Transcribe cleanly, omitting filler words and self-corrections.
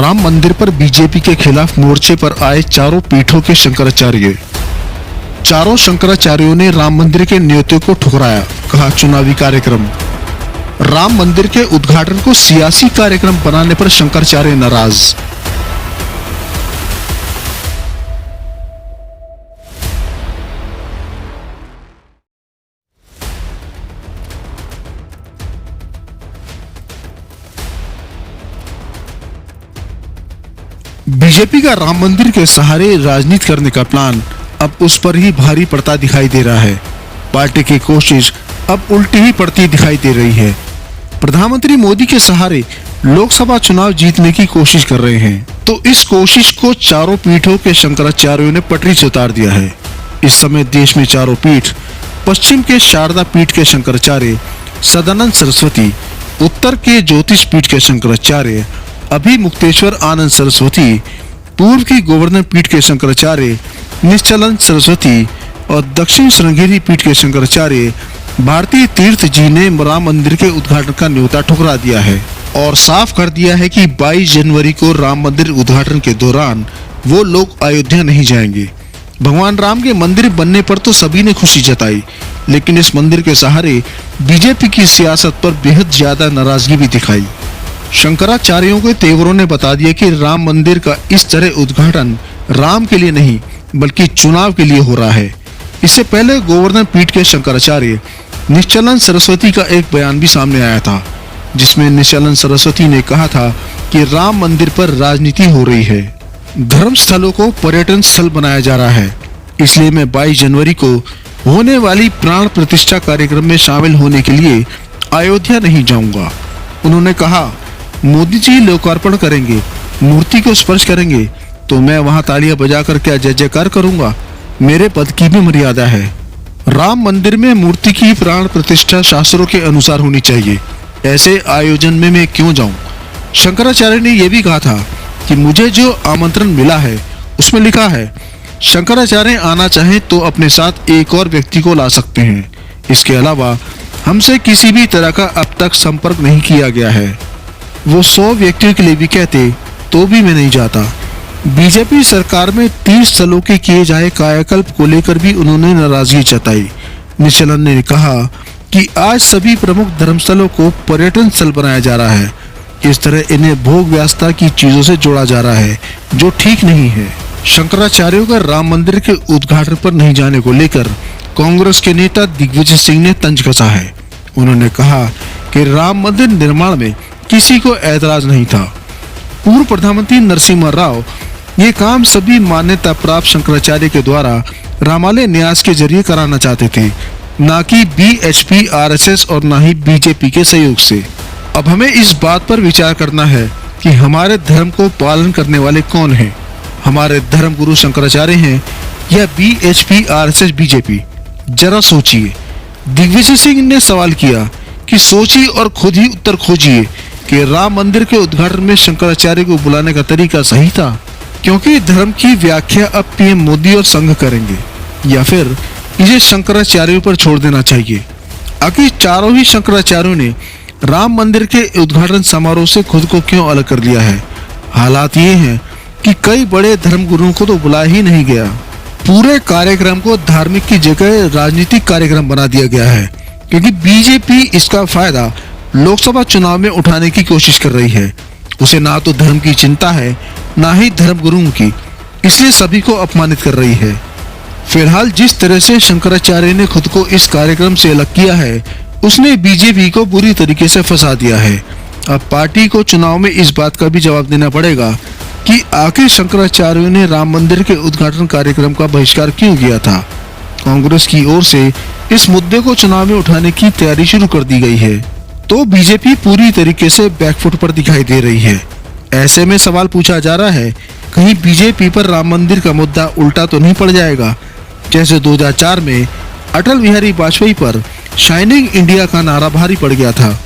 राम मंदिर पर बीजेपी के खिलाफ मोर्चे पर आए चारों पीठों के शंकराचार्य। चारों शंकराचार्यों ने राम मंदिर के न्योते को ठुकराया, कहा चुनावी कार्यक्रम। राम मंदिर के उद्घाटन को सियासी कार्यक्रम बनाने पर शंकराचार्य नाराज। बीजेपी का राम मंदिर के सहारे राजनीति करने का प्लान अब उस पर ही भारी पड़ता दिखाई दे रहा है। पार्टी की कोशिश अब उल्टी ही पड़ती दिखाई दे रही है। प्रधानमंत्री मोदी के सहारे लोकसभा चुनाव जीतने की कोशिश कर रहे हैं, तो इस कोशिश को चारों पीठों के शंकराचार्यों ने पटरी से उतार दिया है। इस समय देश में चारों पीठ, पश्चिम के शारदा पीठ के शंकराचार्य सदानंद सरस्वती, उत्तर के ज्योतिष पीठ के शंकराचार्य अभिमुक्तेश्वर आनंद सरस्वती, पूर्व की गोवर्धन पीठ के शंकराचार्य निश्चलानंद सरस्वती और दक्षिण श्रृंगेरी पीठ के शंकराचार्य भारती तीर्थ जी ने राम मंदिर के उद्घाटन का न्योता ठुकरा दिया है और साफ कर दिया है कि 22 जनवरी को राम मंदिर उद्घाटन के दौरान वो लोग अयोध्या नहीं जाएंगे। भगवान राम के मंदिर बनने पर तो सभी ने खुशी जताई, लेकिन इस मंदिर के सहारे बीजेपी की सियासत पर बेहद ज्यादा नाराजगी भी दिखाई। शंकराचार्यों के तेवरों ने बता दिया कि राम मंदिर का इस तरह उद्घाटन राम के लिए नहीं बल्कि चुनाव के लिए हो रहा है। इससे पहले गोवर्धन पीठ के शंकराचार्य निश्चलानंद सरस्वती का एक बयान भी सामने आया था, जिसमें निश्चलानंद सरस्वती ने कहा था कि राम मंदिर पर राजनीति हो रही है। धर्म स्थलों को पर्यटन स्थल बनाया जा रहा है, इसलिए मैं 22 जनवरी को होने वाली प्राण प्रतिष्ठा कार्यक्रम में शामिल होने के लिए अयोध्या नहीं जाऊंगा। उन्होंने कहा, मोदी जी लोकार्पण करेंगे, मूर्ति को स्पर्श करेंगे तो मैं वहां तालियां बजाकर क्या जय जयकार करूंगा। मेरे पद की भी मर्यादा है। राम मंदिर में मूर्ति की प्राण प्रतिष्ठा शास्त्रों के अनुसार होनी चाहिए। ऐसे आयोजन में मैं क्यों जाऊं। शंकराचार्य ने यह भी कहा था कि मुझे जो आमंत्रण मिला है उसमें लिखा है शंकराचार्य आना चाहे तो अपने साथ एक और व्यक्ति को ला सकते हैं। इसके अलावा हमसे किसी भी तरह का अब तक संपर्क नहीं किया गया है। वो 100 व्यक्तियों के लिए भी कहते तो भी मैं नहीं जाता। बीजेपी सरकार में 30 स्थलों के किए जाए कायाकल्प को लेकर भी उन्होंने नाराजगी जताई। निश्चलानंद ने कहा कि आज सभी प्रमुख धर्मस्थलों को पर्यटन स्थल बनाया जा रहा है। इस तरह इन्हें भोग व्यासता की चीजों से जोड़ा जा रहा है, जो ठीक नहीं है। शंकराचार्यों का राम मंदिर के उद्घाटन पर नहीं जाने को लेकर कांग्रेस के नेता दिग्विजय सिंह ने तंज कसा है। उन्होंने कहा कि राम मंदिर निर्माण में किसी को ऐतराज नहीं था। पूर्व प्रधानमंत्री नरसिम्हा राव ये काम सभी मान्यता प्राप्त शंकराचार्य के द्वारा रामालय न्यास के जरिए कराना चाहते थे, न कि बीएचपी, आरएसएस और न ही बीजेपी के सहयोग से। अब हमें इस बात पर विचार करना है कि हमारे धर्म को पालन करने वाले कौन हैं? हमारे धर्म गुरु शंकराचार्य हैं या बीएचपी, आरएसएस, बीजेपी? जरा सोचिए। दिग्विजय सिंह ने सवाल किया कि सोचिए और खुद ही उत्तर खोजिए कि राम मंदिर के उद्घाटन में शंकराचार्य को बुलाने का तरीका सही था, क्योंकि धर्म की व्याख्या अब पीएम मोदी और संघ करेंगे, या फिर इसे शंकराचार्यों पर छोड़ देना चाहिए। आखिर चारों ही शंकराचार्यों ने राम मंदिर के उद्घाटन समारोह से खुद को क्यों अलग कर लिया है? हालात ये हैं कि कई बड़े धर्म गुरुओं को तो बुलाया ही नहीं गया। पूरे कार्यक्रम को धार्मिक की जगह राजनीतिक कार्यक्रम बना दिया गया है, क्योंकि बीजेपी इसका फायदा लोकसभा चुनाव में उठाने की कोशिश कर रही है। उसे ना तो धर्म की चिंता है, ना ही धर्म गुरुओं की, इसलिए सभी को अपमानित कर रही है। फिलहाल जिस तरह से शंकराचार्य ने खुद को इस कार्यक्रम से अलग किया है, उसने बीजेपी को बुरी तरीके से फंसा दिया है। अब पार्टी को चुनाव में इस बात का भी जवाब देना पड़ेगा कि आखिर शंकराचार्य ने राम मंदिर के उद्घाटन कार्यक्रम का बहिष्कार क्यों किया था। कांग्रेस की ओर से इस मुद्दे को चुनाव में उठाने की तैयारी शुरू कर दी गई है, तो बीजेपी पूरी तरीके से बैकफुट पर दिखाई दे रही है। ऐसे में सवाल पूछा जा रहा है, कहीं बीजेपी पर राम मंदिर का मुद्दा उल्टा तो नहीं पड़ जाएगा, जैसे 2004 में अटल बिहारी वाजपेयी पर शाइनिंग इंडिया का नारा भारी पड़ गया था।